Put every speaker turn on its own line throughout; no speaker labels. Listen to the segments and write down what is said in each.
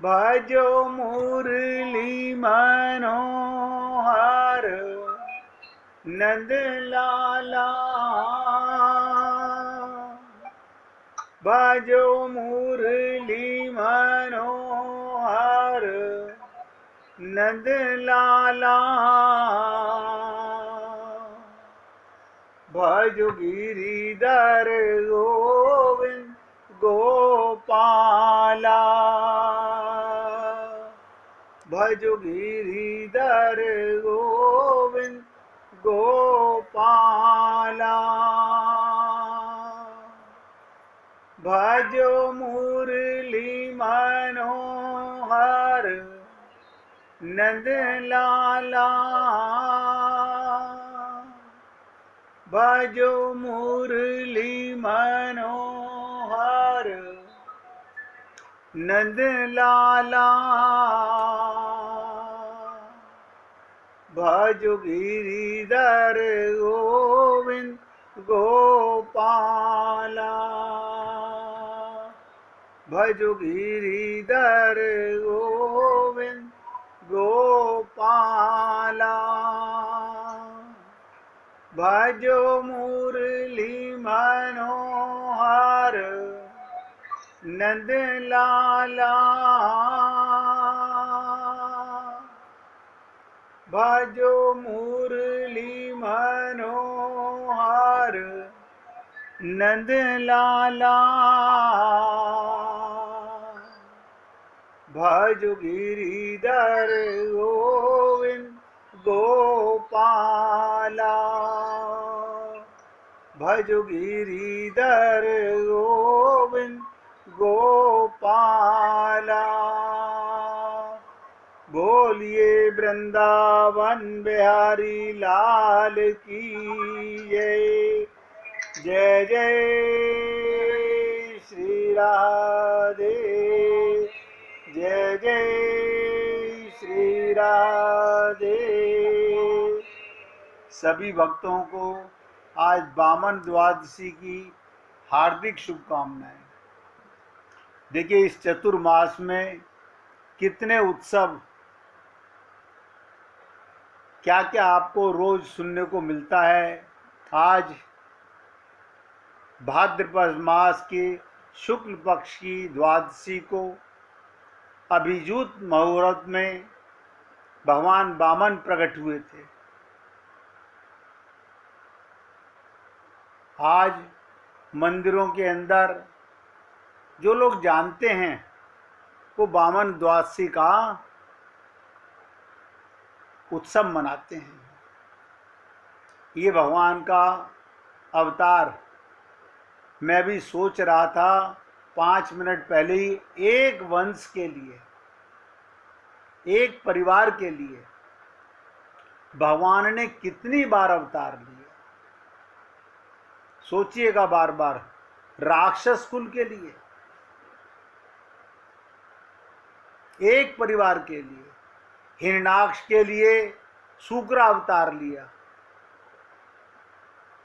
भजो मुरली मनोहर नंद लाला। भजो मुरली मनोहर नंद लाला। भजो गिरिधर गोविंद गोपाला। भजो गिरिधर गोविंद गोपाला। भजो मुरली मनोहर नंद लाला। भजो मुरली मनोहर नंद लाला। भजो गिरिधर गोविंद गोपाला। भजो गिरिधर गोविंद गोपाला। भजो मुरली मनोहर नंद लाला। भजो मुरली मनोहर नंद लाला। भजो गिरिधर गोविंद गोपाला। भजो गिरिधर गोविंद गोपाला। बोलिए वृंदावन बिहारी लाल की जय। जय जय श्री राधे। जय जय श्री राधे। सभी भक्तों को आज वामन द्वादशी की हार्दिक शुभकामनाएं। देखिए, इस चतुर्मास में कितने उत्सव, क्या क्या आपको रोज सुनने को मिलता है। आज भाद्रपद मास के शुक्ल पक्ष की द्वादशी को अभिजीत मुहूर्त में भगवान वामन प्रकट हुए थे। आज मंदिरों के अंदर जो लोग जानते हैं वो वामन द्वादशी का उत्सव मनाते हैं। ये भगवान का अवतार, मैं भी सोच रहा था 5 मिनट पहले ही, एक वंश के लिए, एक परिवार के लिए भगवान ने कितनी बार अवतार लिया। सोचिएगा बार बार, राक्षस कुल के लिए, एक परिवार के लिए, हिरण्याक्ष के लिए शुक्र अवतार लिया,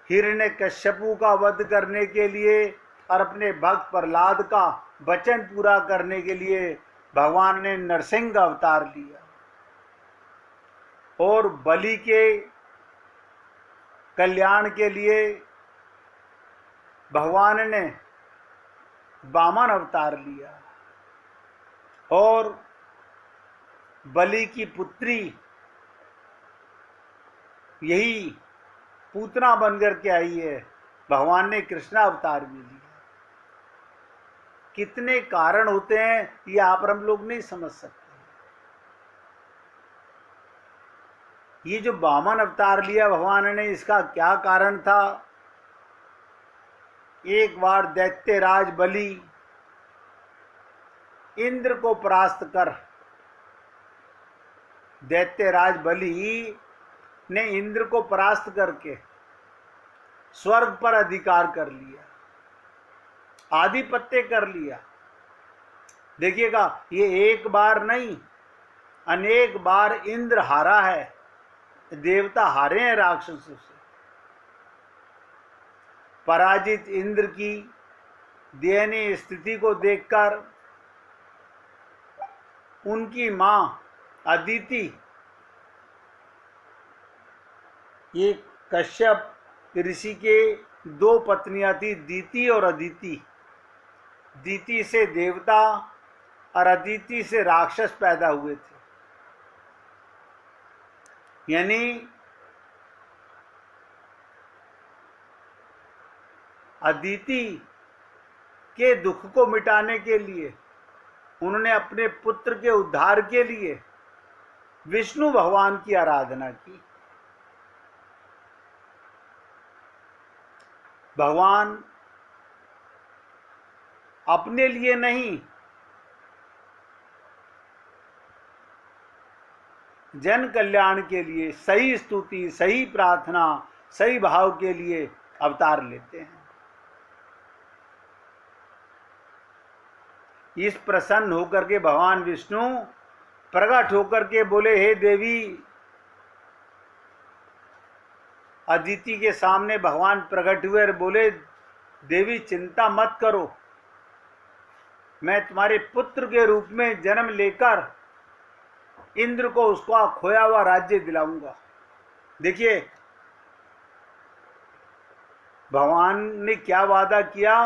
हिरण्यकश्यपु का वध करने के लिए और अपने भक्त प्रहलाद का वचन पूरा करने के लिए भगवान ने नरसिंह अवतार लिया, और बलि के कल्याण के लिए भगवान ने वामन अवतार लिया, और बलि की पुत्री यही पूतना बनकर के आई है, भगवान ने कृष्णा अवतार भी लिया। कितने कारण होते हैं ये आप और हम लोग नहीं समझ सकते। ये जो वामन अवतार लिया भगवान ने, इसका क्या कारण था। एक बार दैत्यराज बलि इंद्र को परास्त कर, दैत्यराज बलि ने इंद्र को परास्त करके स्वर्ग पर अधिकार कर लिया, आधिपत्य कर लिया। देखिएगा, ये एक बार नहीं, अनेक बार इंद्र हारा है, देवता हारे हैं राक्षसों से। पराजित इंद्र की दयनीय स्थिति को देखकर उनकी मां अदिति, ये कश्यप ऋषि के दो पत्नियां थी, दीति और अदिति। दीति से देवता और अदिति से राक्षस पैदा हुए थे। यानी अदिति के दुख को मिटाने के लिए उन्होंने अपने पुत्र के उद्धार के लिए विष्णु भगवान की आराधना की। भगवान अपने लिए नहीं, जन कल्याण के लिए, सही स्तुति, सही प्रार्थना, सही भाव के लिए अवतार लेते हैं। इस प्रसन्न होकर के भगवान विष्णु प्रकट होकर के बोले, हे देवी, अदिति के सामने भगवान प्रकट हुए और बोले, देवी चिंता मत करो, मैं तुम्हारे पुत्र के रूप में जन्म लेकर इंद्र को उसका खोया हुआ राज्य दिलाऊंगा। देखिए भगवान ने क्या वादा किया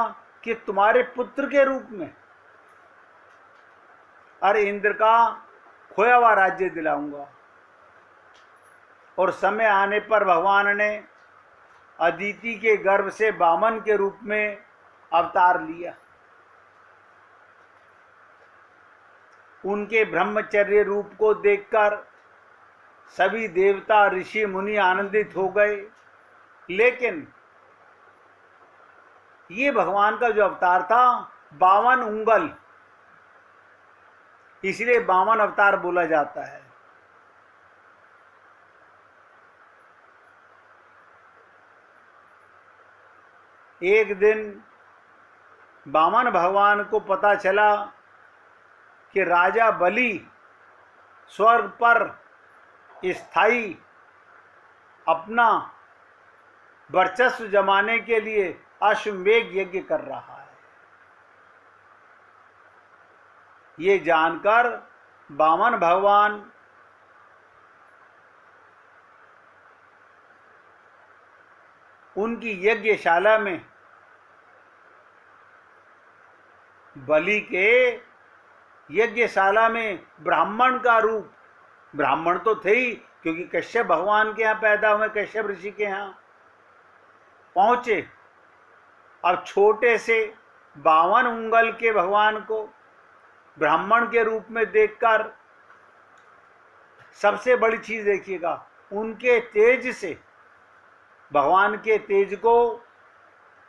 कि तुम्हारे पुत्र के रूप में और इंद्र का खोया हुआ राज्य दिलाऊंगा। और समय आने पर भगवान ने अदिति के गर्भ से वामन के रूप में अवतार लिया। उनके ब्रह्मचर्य रूप को देखकर सभी देवता ऋषि मुनि आनंदित हो गए। लेकिन ये भगवान का जो अवतार था 52 उंगल, इसलिए 52 अवतार बोला जाता है। एक दिन वामन भगवान को पता चला कि राजा बलि स्वर्ग पर स्थायी अपना वर्चस्व जमाने के लिए अश्वमेध यज्ञ कर रहा है। ये जानकर वामन भगवान उनकी यज्ञशाला में बलि के यज्ञशाला में ब्राह्मण का रूप, ब्राह्मण तो थे ही क्योंकि कश्यप भगवान के यहाँ पैदा हुए, कश्यप ऋषि के यहाँ पहुंचे। अब छोटे से 52 उंगल के भगवान को ब्राह्मण के रूप में देखकर, सबसे बड़ी चीज देखिएगा, उनके तेज से, भगवान के तेज को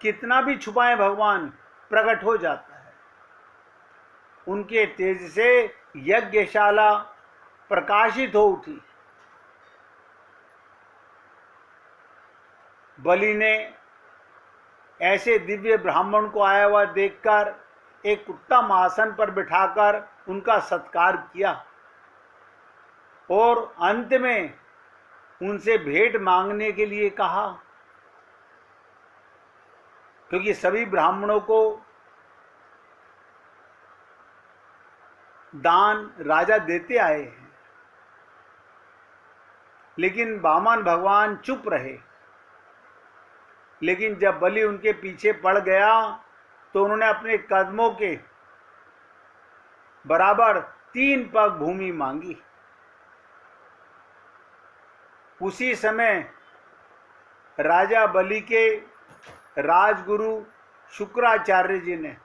कितना भी छुपाएं भगवान प्रकट हो जाता है। उनके तेज से यज्ञशाला प्रकाशित हो उठी। बलि ने ऐसे दिव्य ब्राह्मण को आया हुआ देखकर एक उत्तम आसन पर बिठाकर उनका सत्कार किया और अंत में उनसे भेंट मांगने के लिए कहा, क्योंकि सभी ब्राह्मणों को दान राजा देते आए हैं। लेकिन वामन भगवान चुप रहे। लेकिन जब बलि उनके पीछे पड़ गया तो उन्होंने अपने कदमों के बराबर 3 पग भूमि मांगी। उसी समय राजा बलि के राजगुरु शुक्राचार्य जी ने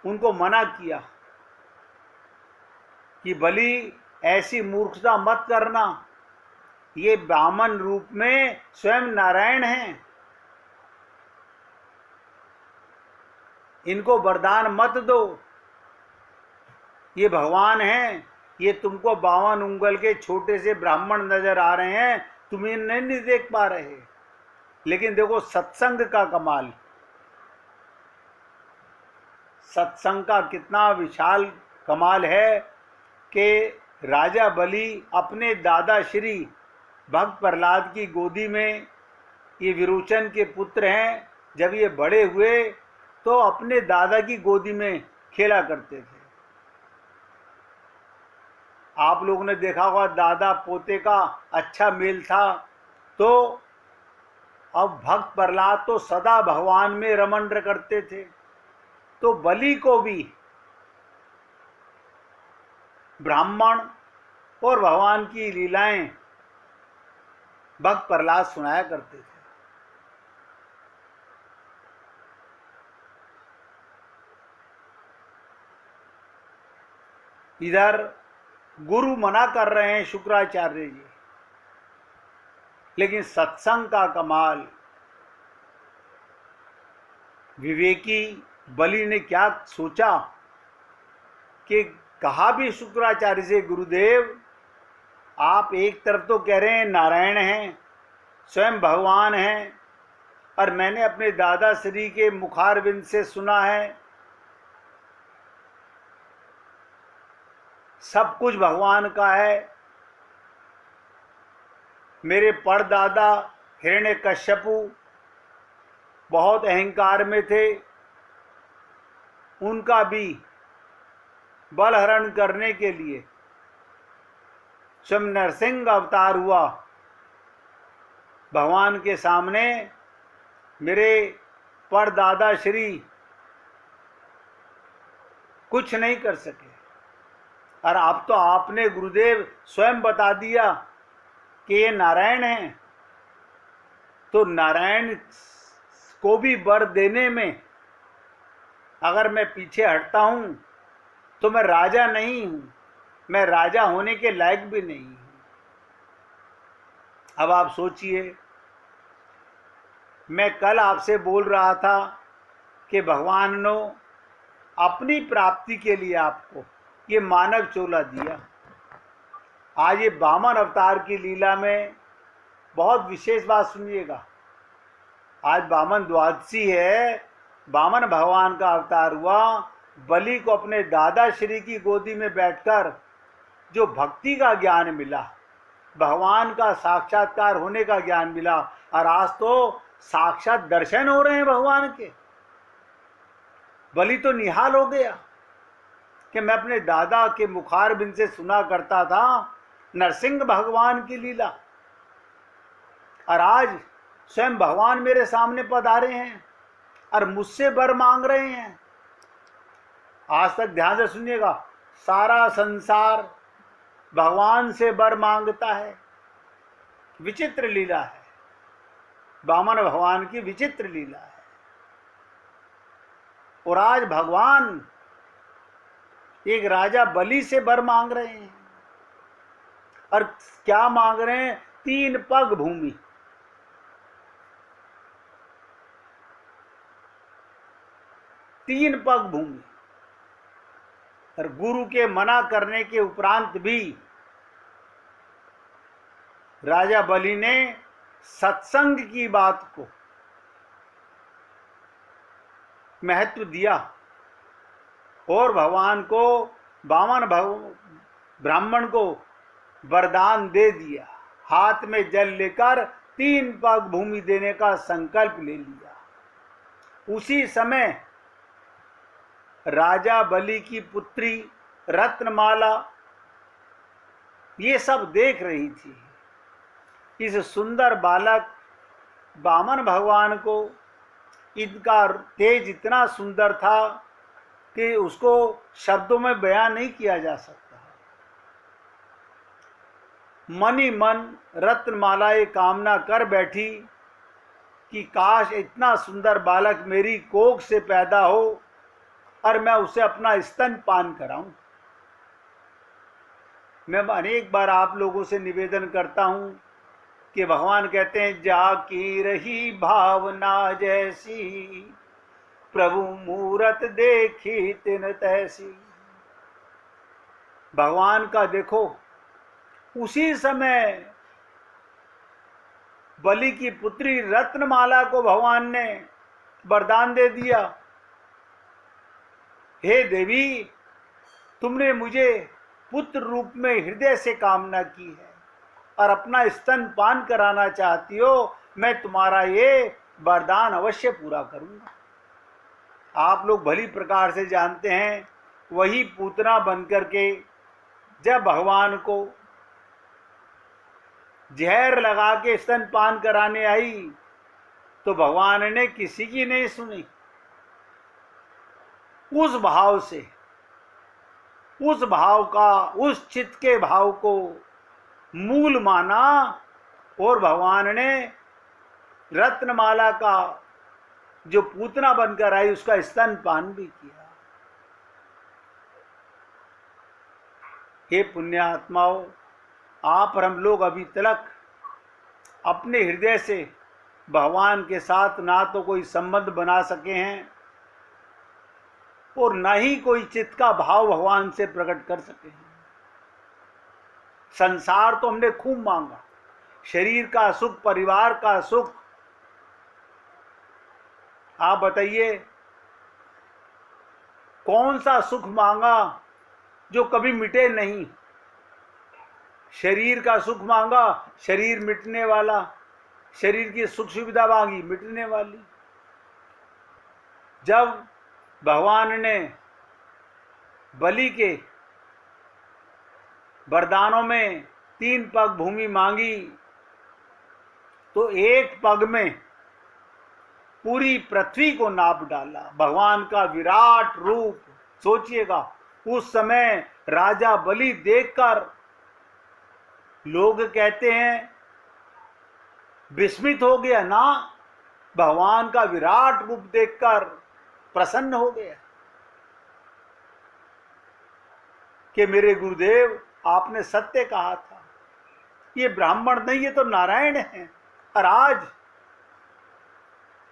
उनको मना किया कि बलि ऐसी मूर्खता मत करना, ये वामन रूप में स्वयं नारायण हैं, इनको वरदान मत दो, ये भगवान हैं, ये तुमको 52 उंगल के छोटे से ब्राह्मण नजर आ रहे हैं, तुम इन्हें नहीं देख पा रहे। लेकिन देखो सत्संग का कमाल, सत्संग का कितना विशाल कमाल है कि राजा बलि अपने दादा श्री भक्त प्रहलाद की गोदी में, ये विरोचन के पुत्र हैं, जब ये बड़े हुए तो अपने दादा की गोदी में खेला करते थे। आप लोगों ने देखा होगा दादा पोते का अच्छा मेल था, तो अब भक्त प्रहलाद तो सदा भगवान में रमण करते थे, तो बलि को भी ब्राह्मण और भगवान की लीलाएं भक्त प्रहलाद सुनाया करते थे। इधर गुरु मना कर रहे हैं शुक्राचार्य जी, लेकिन सत्संग का कमाल, विवेकी बलि ने क्या सोचा कि कहा भी शुक्राचार्य से, गुरुदेव आप एक तरफ तो कह रहे हैं नारायण हैं, स्वयं भगवान हैं, और मैंने अपने दादा श्री के मुखारविंद से सुना है सब कुछ भगवान का है। मेरे परदादा हिरण्यकश्यपु बहुत अहंकार में थे, उनका भी बलहरण करने के लिए स्वयं नरसिंह अवतार हुआ। भगवान के सामने मेरे परदादा श्री कुछ नहीं कर सके, और अब तो आपने गुरुदेव स्वयं बता दिया कि ये नारायण हैं, तो नारायण को भी वर देने में अगर मैं पीछे हटता हूं तो मैं राजा नहीं हूं, मैं राजा होने के लायक भी नहीं हूं। अब आप सोचिए, मैं कल आपसे बोल रहा था कि भगवान ने अपनी प्राप्ति के लिए आपको ये मानव चोला दिया। आज ये वामन अवतार की लीला में बहुत विशेष बात सुनिएगा। आज वामन द्वादशी है, वामन भगवान का अवतार हुआ। बलि को अपने दादा श्री की गोदी में बैठकर जो भक्ति का ज्ञान मिला, भगवान का साक्षात्कार होने का ज्ञान मिला, और आज तो साक्षात दर्शन हो रहे हैं भगवान के। बलि तो निहाल हो गया कि मैं अपने दादा के मुखारबिंद से सुना करता था नरसिंह भगवान की लीला, और आज स्वयं भगवान मेरे सामने पधारे हैं और मुझसे वर मांग रहे हैं। आज तक ध्यान से सुनिएगा, सारा संसार भगवान से वर मांगता है। विचित्र लीला है, वामन भगवान की विचित्र लीला है। और आज भगवान एक राजा बलि से वर मांग रहे हैं, और क्या मांग रहे हैं? 3 पग भूमि। 3 पग भूमि। और गुरु के मना करने के उपरांत भी राजा बलि ने सत्संग की बात को महत्व दिया और भगवान को, वामन ब्राह्मण को वरदान दे दिया। हाथ में जल लेकर 3 पग भूमि देने का संकल्प ले लिया। उसी समय राजा बलि की पुत्री रत्नमाला ये सब देख रही थी। इस सुंदर बालक वामन भगवान को इनका तेज इतना सुंदर था कि उसको शब्दों में बयान नहीं किया जा सकता। मन ही मन रत्नमाला ये कामना कर बैठी कि काश इतना सुंदर बालक मेरी कोख से पैदा हो और मैं उसे अपना स्तन पान कराऊं। मैं अनेक बार आप लोगों से निवेदन करता हूं कि भगवान कहते हैं, जाकी रही भावना जैसी, प्रभु मूरत देखी तिन तैसी। भगवान का देखो, उसी समय बलि की पुत्री रत्नमाला को भगवान ने वरदान दे दिया, हे देवी, तुमने मुझे पुत्र रूप में हृदय से कामना की है और अपना स्तन पान कराना चाहती हो, मैं तुम्हारा ये वरदान अवश्य पूरा करूंगा। आप लोग भली प्रकार से जानते हैं, वही पूतना बनकर के जब भगवान को जहर लगा के स्तनपान कराने आई तो भगवान ने किसी की नहीं सुनी। उस भाव से, उस भाव का, उस चित्त के भाव को मूल माना और भगवान ने रत्नमाला का जो पूतना बनकर आई उसका स्तनपान भी किया। हे पुण्यात्माओं, आप और हम लोग अभी तक अपने हृदय से भगवान के साथ ना तो कोई संबंध बना सके हैं और ना ही कोई चित्त का भाव भगवान से प्रकट कर सके हैं। संसार तो हमने खूब मांगा, शरीर का सुख, परिवार का सुख। आप बताइए कौन सा सुख मांगा जो कभी मिटे नहीं? शरीर का सुख मांगा, शरीर मिटने वाला, शरीर की सुख सुविधा मांगी, मिटने वाली। जब भगवान ने बलि के वरदानों में 3 पग भूमि मांगी तो 1 पग में पूरी पृथ्वी को नाप डाला। भगवान का विराट रूप सोचिएगा। उस समय राजा बलि देखकर लोग कहते हैं विस्मित हो गया ना, भगवान का विराट रूप देखकर प्रसन्न हो गया कि मेरे गुरुदेव आपने सत्य कहा था, ये ब्राह्मण नहीं, ये तो नारायण है। और आज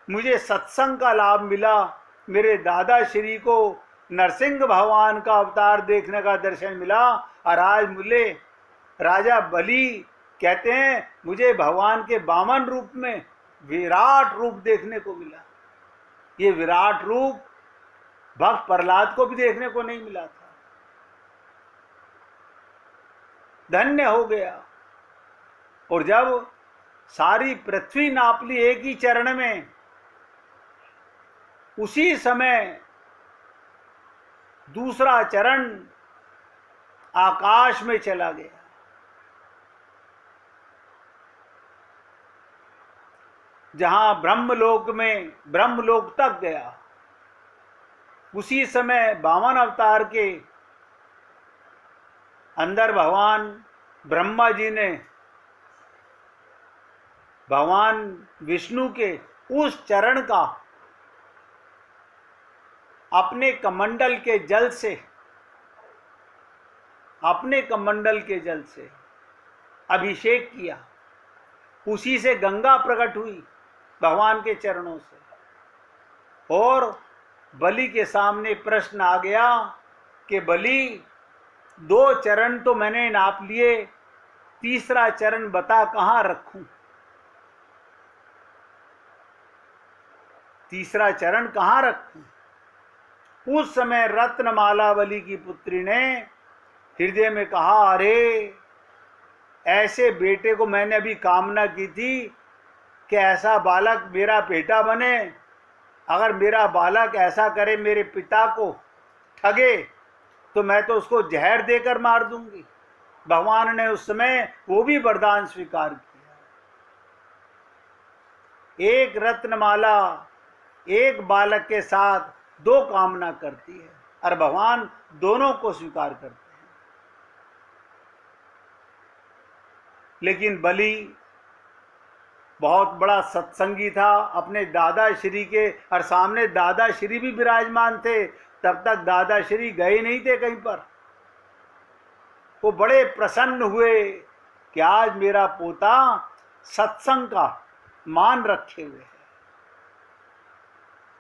मुझे सत्संग का लाभ मिला, मेरे दादा श्री को नरसिंह भगवान का अवतार देखने का दर्शन मिला और आज मुझे राजा बलि कहते हैं मुझे भगवान के वामन रूप में विराट रूप देखने को मिला। ये विराट रूप भक्त प्रहलाद को भी देखने को नहीं मिला था। धन्य हो गया। और जब सारी पृथ्वी नाप ली एक ही चरण में, उसी समय दूसरा चरण आकाश में चला गया। जहां ब्रह्मलोक में ब्रह्मलोक तक गया, उसी समय वामन अवतार के अंदर भगवान ब्रह्मा जी ने भगवान विष्णु के उस चरण का अपने कमंडल के जल से, अपने कमंडल के जल से अभिषेक किया। उसी से गंगा प्रकट हुई भगवान के चरणों से। और बलि के सामने प्रश्न आ गया कि बलि 2 चरण तो मैंने नाप लिए, तीसरा चरण बता कहां रखूं? तीसरा चरण कहां रखूं? उस समय रत्नमाला बलि की पुत्री ने हृदय में कहा, अरे ऐसे बेटे को मैंने अभी कामना की थी कि ऐसा बालक मेरा बेटा बने। अगर मेरा बालक ऐसा करे, मेरे पिता को ठगे, तो मैं तो उसको जहर देकर मार दूंगी। भगवान ने उस समय वो भी वरदान स्वीकार किया। एक रत्नमाला एक बालक के साथ 2 कामना करती है और भगवान दोनों को स्वीकार करते हैं। लेकिन बलि बहुत बड़ा सत्संगी था अपने दादा श्री के, और सामने दादा श्री भी विराजमान थे। तब तक दादा श्री गए नहीं थे कहीं पर। वो बड़े प्रसन्न हुए कि आज मेरा पोता सत्संग का मान रखे हुए है।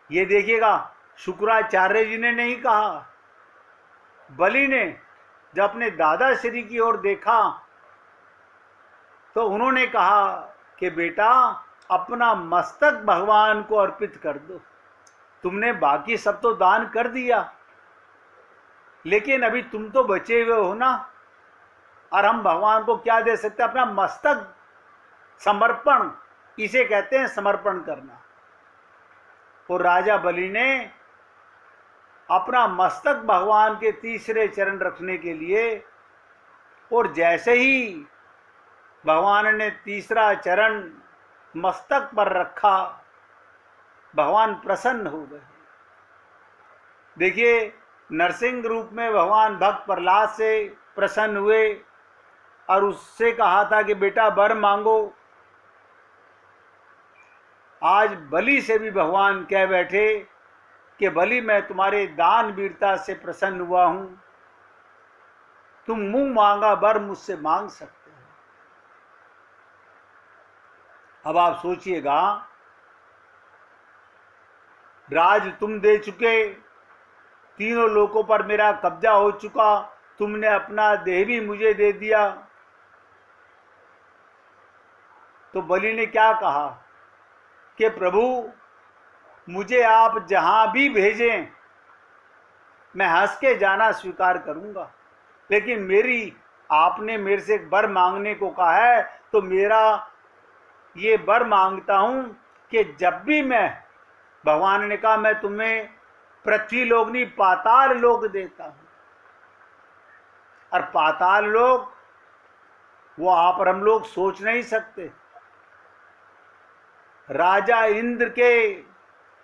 ये देखिएगा, शुक्राचार्य जी ने नहीं कहा, बलि ने जब अपने दादा श्री की ओर देखा तो उन्होंने कहा कि बेटा अपना मस्तक भगवान को अर्पित कर दो। तुमने बाकी सब तो दान कर दिया, लेकिन अभी तुम तो बचे हुए हो ना, और हम भगवान को क्या दे सकते? अपना मस्तक समर्पण, इसे कहते हैं समर्पण करना। और राजा बलि ने अपना मस्तक भगवान के तीसरे चरण रखने के लिए और जैसे ही भगवान ने तीसरा चरण मस्तक पर रखा, भगवान प्रसन्न हो गए। देखिए, नरसिंह रूप में भगवान भक्त प्रहलाद से प्रसन्न हुए और उससे कहा था कि बेटा वर मांगो। आज बलि से भी भगवान कह बैठे कि बलि, मैं तुम्हारे दान वीरता से प्रसन्न हुआ हूं, तुम मुंह मांगा वर मुझसे मांग सकते हो। अब आप सोचिएगा, राज तुम दे चुके, तीनों लोकों पर मेरा कब्जा हो चुका, तुमने अपना देह भी मुझे दे दिया। तो बलि ने क्या कहा कि प्रभु, मुझे आप जहां भी भेजें मैं हंस के जाना स्वीकार करूंगा, लेकिन आपने मेरे से एक वर मांगने को कहा है, तो मेरा ये वर मांगता हूं कि जब भी भगवान ने कहा मैं तुम्हें पृथ्वी लोक नहीं पाताल लोक देता हूं, और पाताल लोक वो आप और हम लोग सोच नहीं सकते। राजा इंद्र के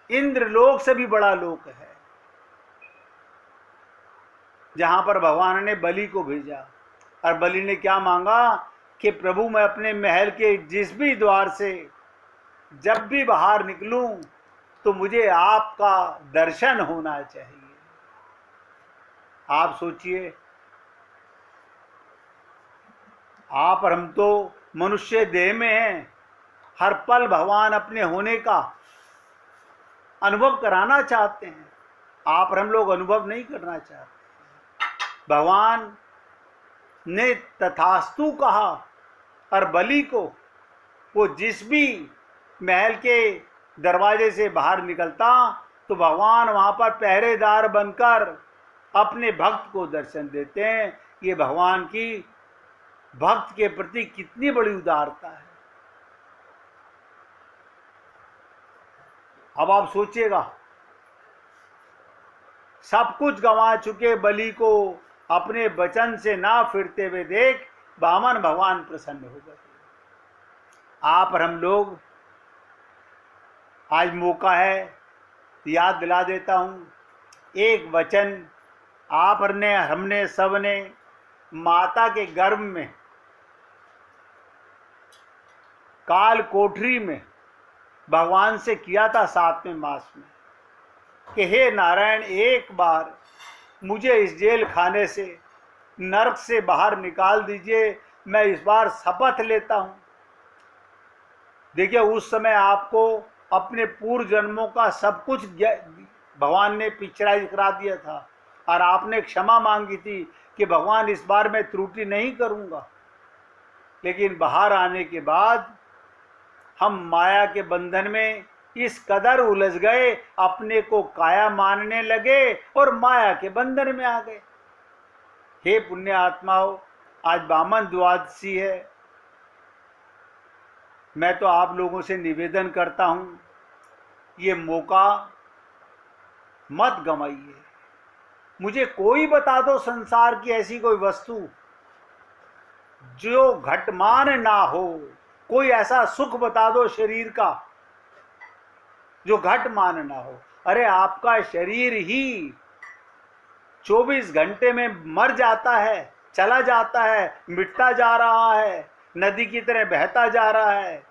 इंद्र लोक से भी बड़ा लोक है, जहां पर भगवान ने बलि को भेजा। और बलि ने क्या मांगा कि प्रभु, मैं अपने महल के जिस भी द्वार से जब भी बाहर निकलूं तो मुझे आपका दर्शन होना चाहिए। आप सोचिए, आप और हम तो मनुष्य देह में हैं, हर पल भगवान अपने होने का अनुभव कराना चाहते हैं, आप और हम लोग अनुभव नहीं करना चाहते। भगवान ने तथास्तु कहा, और बलि को वो जिस भी महल के दरवाजे से बाहर निकलता तो भगवान वहां पर पहरेदार बनकर अपने भक्त को दर्शन देते हैं। ये भगवान की भक्त के प्रति कितनी बड़ी उदारता है। अब आप सोचिएगा, सब कुछ गंवा चुके बलि को अपने वचन से ना फिरते हुए देख वामन भगवान प्रसन्न हो गए। आप और हम लोग, आज मौका है, याद दिला देता हूं, एक वचन आप ने, हमने सब ने माता के गर्भ में काल कोठरी में भगवान से किया था 7वें मास में कि हे नारायण, एक बार मुझे इस जेल खाने से, नरक से बाहर निकाल दीजिए, मैं इस बार शपथ लेता हूं। देखिए, उस समय आपको अपने पूर्व जन्मों का सब कुछ भगवान ने पिक्चराइज करा दिया था, और आपने क्षमा मांगी थी कि भगवान इस बार मैं त्रुटि नहीं करूंगा। लेकिन बाहर आने के बाद हम माया के बंधन में इस कदर उलझ गए, अपने को काया मानने लगे और माया के बंधन में आ गए। हे पुण्य आत्माओं, आज वामन द्वादशी है। मैं तो आप लोगों से निवेदन करता हूं, ये मौका मत गंवाइए। मुझे कोई बता दो संसार की ऐसी कोई वस्तु जो घटमान ना हो, कोई ऐसा सुख बता दो शरीर का जो घटमान ना हो। अरे आपका शरीर ही 24 घंटे में मर जाता है, चला जाता है, मिटता जा रहा है, नदी की तरह बहता जा रहा है,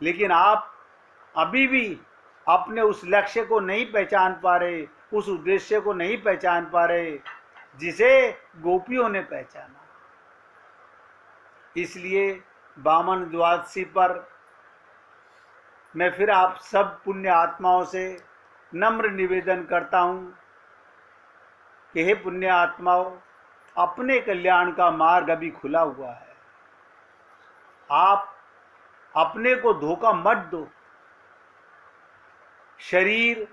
लेकिन आप अभी भी अपने उस लक्ष्य को नहीं पहचान पा रहे, उस उद्देश्य को नहीं पहचान पा रहे जिसे गोपियों ने पहचाना। इसलिए वामन द्वादशी पर मैं फिर आप सब पुण्य आत्माओं से नम्र निवेदन करता हूं कि हे पुण्य आत्माओं, अपने कल्याण का मार्ग अभी खुला हुआ है। आप अपने को धोखा मत दो। शरीर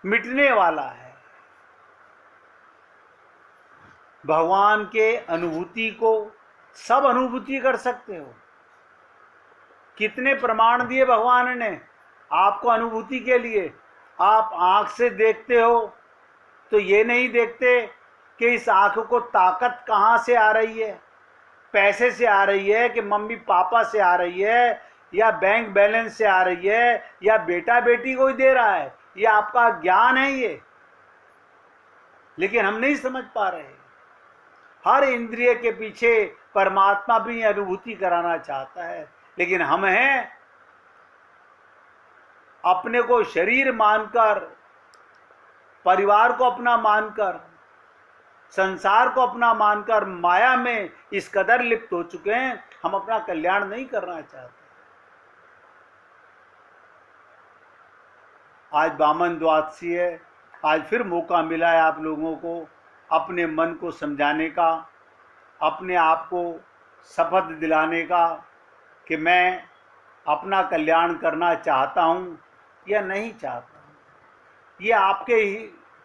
मिटने वाला है। भगवान के अनुभूति को सब अनुभूति कर सकते हो। कितने प्रमाण दिए भगवान ने आपको अनुभूति के लिए। आप आंख से देखते हो तो ये नहीं देखते कि इस आँख को ताकत कहाँ से आ रही है, पैसे से आ रही है कि मम्मी पापा से आ रही है, या बैंक बैलेंस से आ रही है, या बेटा बेटी को ही दे रहा है, ये आपका ज्ञान है ये, लेकिन हम नहीं समझ पा रहे। हर इंद्रिय के पीछे परमात्मा भी अनुभूति कराना चाहता है, लेकिन हम हैं अपने को शरीर मानकर, परिवार को अपना मानकर, संसार को अपना मानकर माया में इस कदर लिप्त हो चुके हैं, हम अपना कल्याण नहीं करना चाहते। आज वामन द्वादशी है, आज फिर मौका मिला है आप लोगों को अपने मन को समझाने का, अपने आप को शपथ दिलाने का कि मैं अपना कल्याण करना चाहता हूँ या नहीं चाहता हूँ। ये आपके ही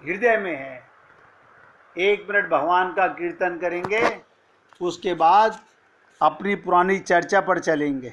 हृदय में है। 1 मिनट भगवान का कीर्तन करेंगे, उसके बाद अपनी पुरानी चर्चा पर चलेंगे।